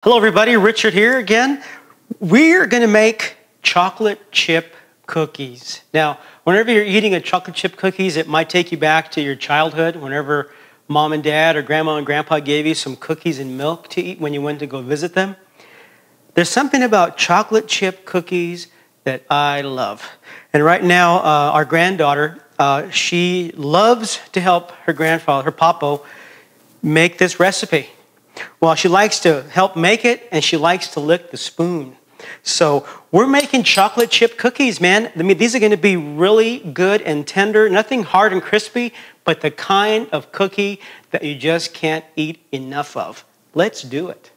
Hello everybody, Richard here again. We're going to make chocolate chip cookies. Now, whenever you're eating a chocolate chip cookies, it might take you back to your childhood, whenever mom and dad or grandma and grandpa gave you some cookies and milk to eat when you went to go visit them. There's something about chocolate chip cookies that I love. And right now, our granddaughter, she loves to help her grandfather, her papo, make this recipe. Well, she likes to help make it, and she likes to lick the spoon. So we're making chocolate chip cookies, man. I mean, these are going to be really good and tender, nothing hard and crispy, but the kind of cookie that you just can't eat enough of. Let's do it.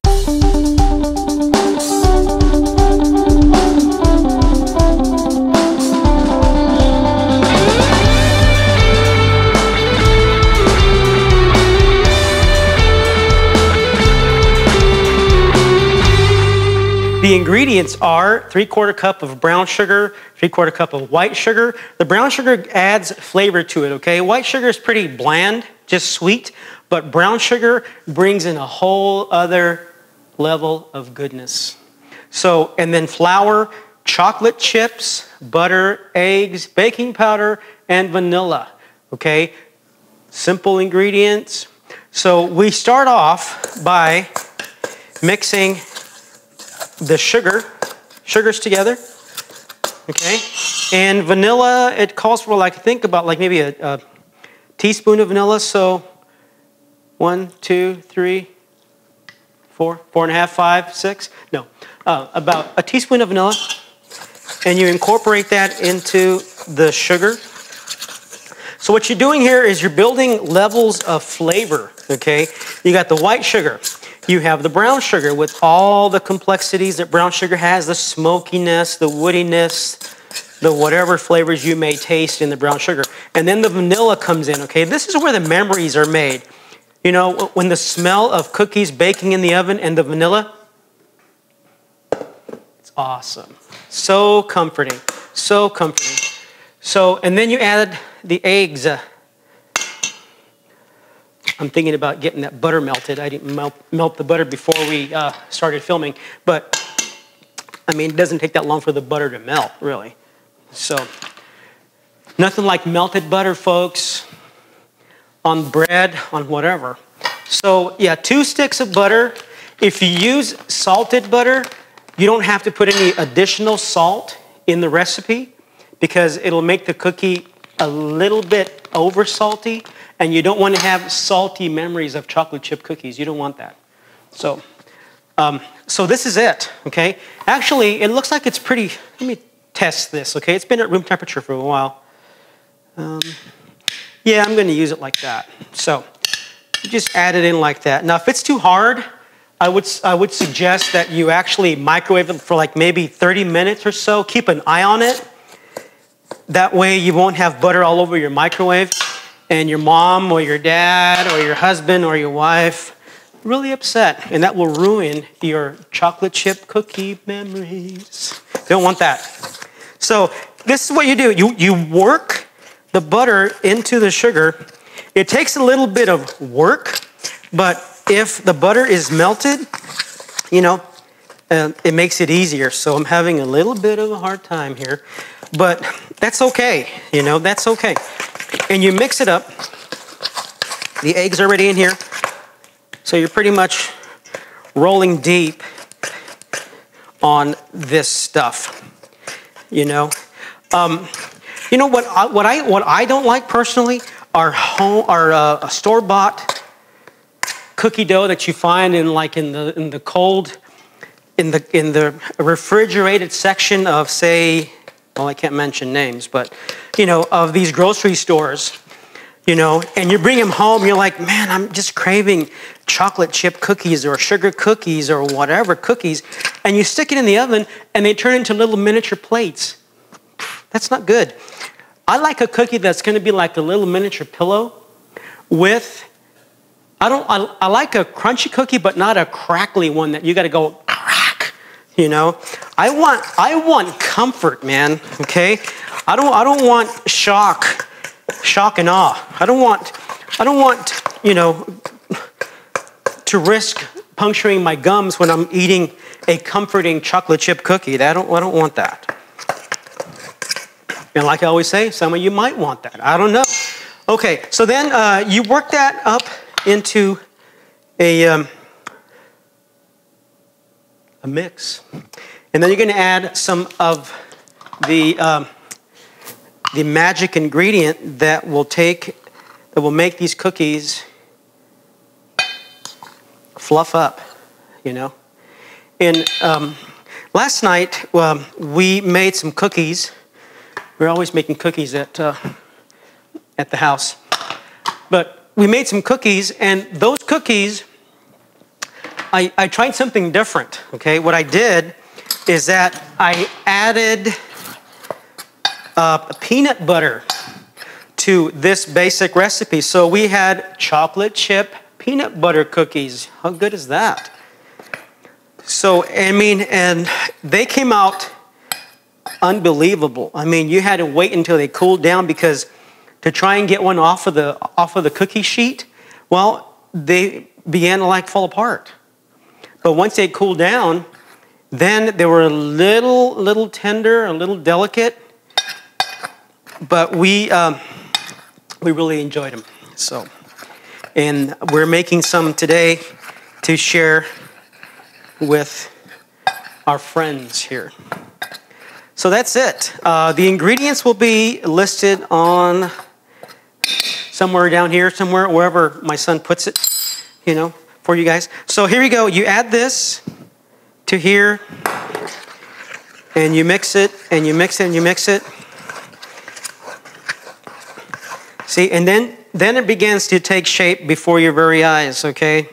The ingredients are 3/4 cup of brown sugar, 3/4 cup of white sugar. The brown sugar adds flavor to it, okay? White sugar is pretty bland, just sweet, but brown sugar brings in a whole other level of goodness. So, and then flour, chocolate chips, butter, eggs, baking powder, and vanilla, okay? Simple ingredients. So we start off by mixing the sugars together, okay? And vanilla, it calls for like, think about like maybe a teaspoon of vanilla. So 1, 2, 3, 4, 4.5, 5, 6. No, about a teaspoon of vanilla. And you incorporate that into the sugar. So what you're doing here is you're building levels of flavor, okay? You got the white sugar. You have the brown sugar with all the complexities that brown sugar has, the smokiness, the woodiness, the whatever flavors you may taste in the brown sugar. And then the vanilla comes in, okay? This is where the memories are made. You know, when the smell of cookies baking in the oven and the vanilla, it's awesome. So comforting, so comforting. So, and then you add the eggs. I'm thinking about getting that butter melted. I didn't melt the butter before we started filming. But, I mean, it doesn't take that long for the butter to melt, really. So, nothing like melted butter, folks, on bread, on whatever. So, yeah, 2 sticks of butter. If you use salted butter, you don't have to put any additional salt in the recipe because it'll make the cookie a little bit over salty. And you don't want to have salty memories of chocolate chip cookies. You don't want that. So, so this is it, okay? Actually, it looks like it's pretty, let me test this, okay? It's been at room temperature for a while. Yeah, I'm going to use it like that. So, you just add it in like that. Now, if it's too hard, I would suggest that you actually microwave it for like maybe 30 minutes or so. Keep an eye on it. That way you won't have butter all over your microwave. And your mom or your dad or your husband or your wife really upset. And that will ruin your chocolate chip cookie memories. Don't want that. So this is what you do. You work the butter into the sugar. It takes a little bit of work, but if the butter is melted, you know, it makes it easier. So I'm having a little bit of a hard time here, but that's okay. You know, that's okay. And you mix it up. The eggs are already in here. So you're pretty much rolling deep on this stuff. You know, what I don't like personally are store-bought cookie dough that you find in the refrigerated section of, say, well, I can't mention names, but, you know, of these grocery stores, you know, and you bring them home, you're like, man, I'm just craving chocolate chip cookies or sugar cookies or whatever cookies, and you stick it in the oven, and they turn into little miniature plates. That's not good. I like a cookie that's going to be like a little miniature pillow with, I like a crunchy cookie, but not a crackly one that you got to go, you know, I want comfort, man. Okay, I don't want shock and awe. I don't want, you know, to risk puncturing my gums when I'm eating a comforting chocolate chip cookie. I don't want that. And like I always say, some of you might want that. I don't know. Okay, so then you work that up into a mix. And then you're going to add some of the magic ingredient that will make these cookies fluff up, you know. And last night we made some cookies. We're always making cookies at the house, but we made some cookies, and those cookies, I tried something different. Okay, what I did is that I added peanut butter to this basic recipe. So we had chocolate chip peanut butter cookies. How good is that? So, I mean, and they came out unbelievable. I mean, you had to wait until they cooled down, because to try and get one off of the cookie sheet, well, they began to like fall apart. But once they cooled down, then they were a little tender, a little delicate. But we really enjoyed them. So, and we're making some today to share with our friends here. So that's it. The ingredients will be listed on somewhere down here, somewhere, wherever my son puts it, you know, for you guys. So here you go. You add this to here, and you mix it, and you mix it, and you mix it. See, and then it begins to take shape before your very eyes, okay?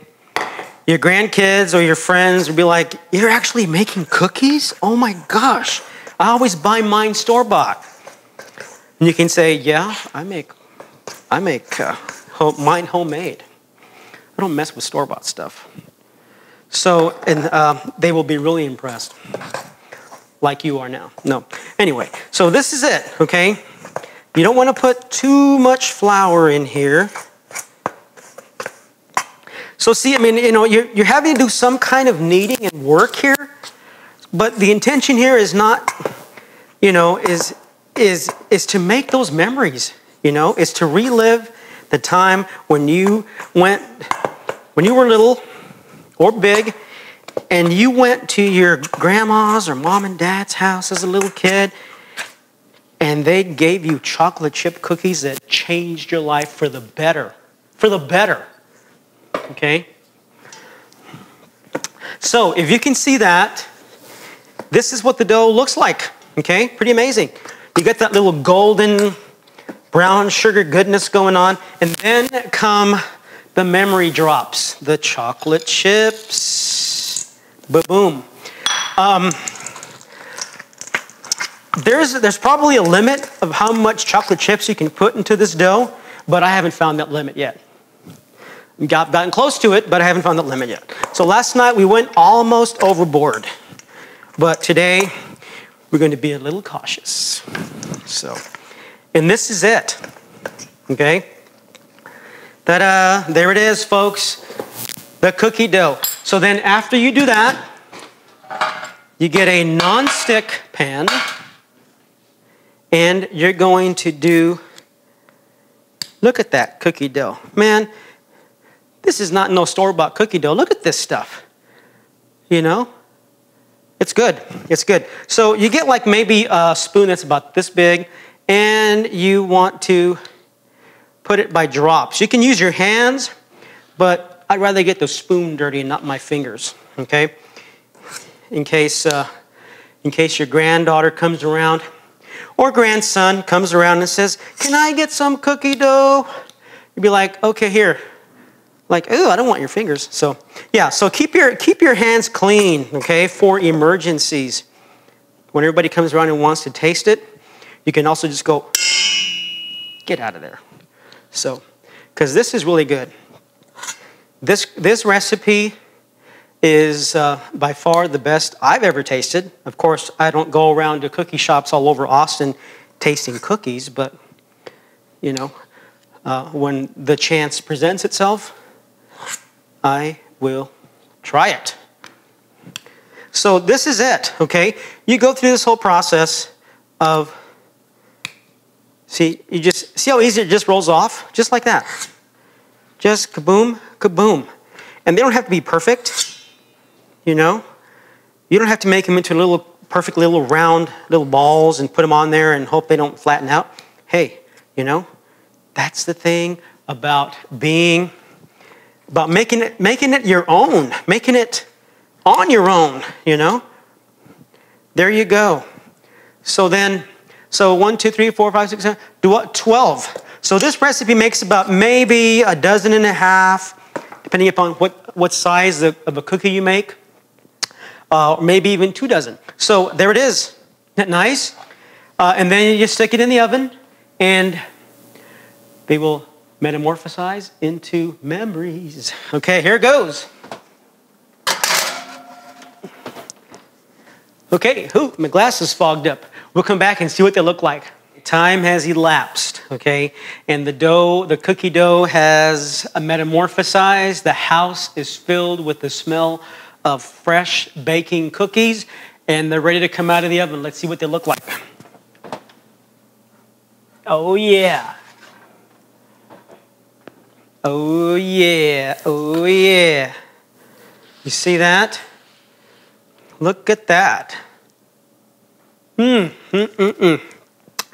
Your grandkids or your friends will be like, "You're actually making cookies? Oh my gosh. I always buy mine store-bought." And you can say, "Yeah, I make mine homemade. I don't mess with store-bought stuff." So, and they will be really impressed, like you are now. No. Anyway, so this is it, okay? You don't want to put too much flour in here. So see, I mean, you know, you're having to do some kind of kneading and work here, but the intention here is not, you know, is to make those memories, you know, is to relive the time when you were little or big, and you went to your grandma's or mom and dad's house as a little kid, and they gave you chocolate chip cookies that changed your life for the better. For the better. Okay? So, if you can see that, this is what the dough looks like. Okay? Pretty amazing. You get that little golden brown sugar goodness going on, and then come the memory drops. The chocolate chips. Ba-boom. There's probably a limit of how much chocolate chips you can put into this dough, but I haven't found that limit yet. I've gotten close to it, but I haven't found that limit yet. So last night we went almost overboard, but today we're going to be a little cautious. So, and this is it. Okay? Ta-da! There it is, folks. The cookie dough. So then after you do that, you get a non-stick pan. And you're going to do, look at that cookie dough. Man, this is not no store-bought cookie dough. Look at this stuff. You know? It's good. It's good. So you get like maybe a spoon that's about this big, and you want to put it by drops. You can use your hands, but I'd rather get the spoon dirty and not my fingers, okay? In case your granddaughter comes around, or grandson comes around and says, "Can I get some cookie dough?" You'd be like, "Okay, here." Like, "Ooh, I don't want your fingers." So, yeah, so keep your hands clean, okay, for emergencies. When everybody comes around and wants to taste it, you can also just go, "Get out of there." So, because this is really good. This recipe is by far the best I've ever tasted. Of course, I don't go around to cookie shops all over Austin tasting cookies, but, you know, when the chance presents itself, I will Try it. So this is it, okay? You go through this whole process of, see how easy it just rolls off? Just like that. Just kaboom, kaboom. And they don't have to be perfect, you know? You don't have to make them into little, perfect little round little balls and put them on there and hope they don't flatten out. Hey, you know, that's the thing about making it your own, making it on your own, you know? There you go. So 1, 2, 3, 4, 5, 6, 7, 12. So this recipe makes about maybe 1.5 dozen, depending upon what size of a cookie you make. Maybe even 2 dozen. So there it is. Isn't that nice? And then you just stick it in the oven and they will metamorphosize into memories. Okay, here it goes. Okay, my glasses fogged up. We'll come back and see what they look like. Time has elapsed, okay? And the cookie dough has metamorphosized. The house is filled with the smell of fresh baking cookies, and they're ready to come out of the oven. Let's see what they look like. Oh, yeah. Oh, yeah. Oh, yeah. You see that? Look at that.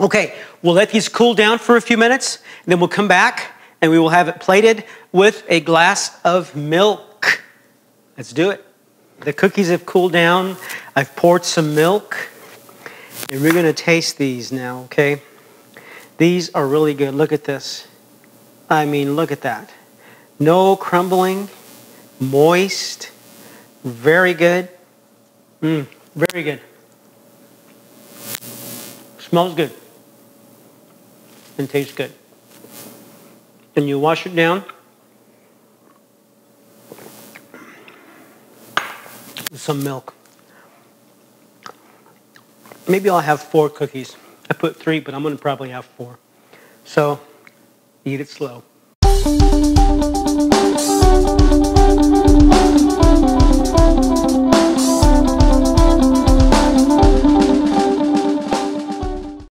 Okay, we'll let these cool down for a few minutes, and then we'll come back and we will have it plated with a glass of milk. Let's do it. The cookies have cooled down. I've poured some milk, and we're going to taste these now, okay? These are really good. Look at this. I mean, look at that. No crumbling, moist, very good. Very good. Smells good and tastes good. And you wash it down with some milk. Maybe I'll have 4 cookies. I put 3, but I'm going to probably have 4. So eat it slow.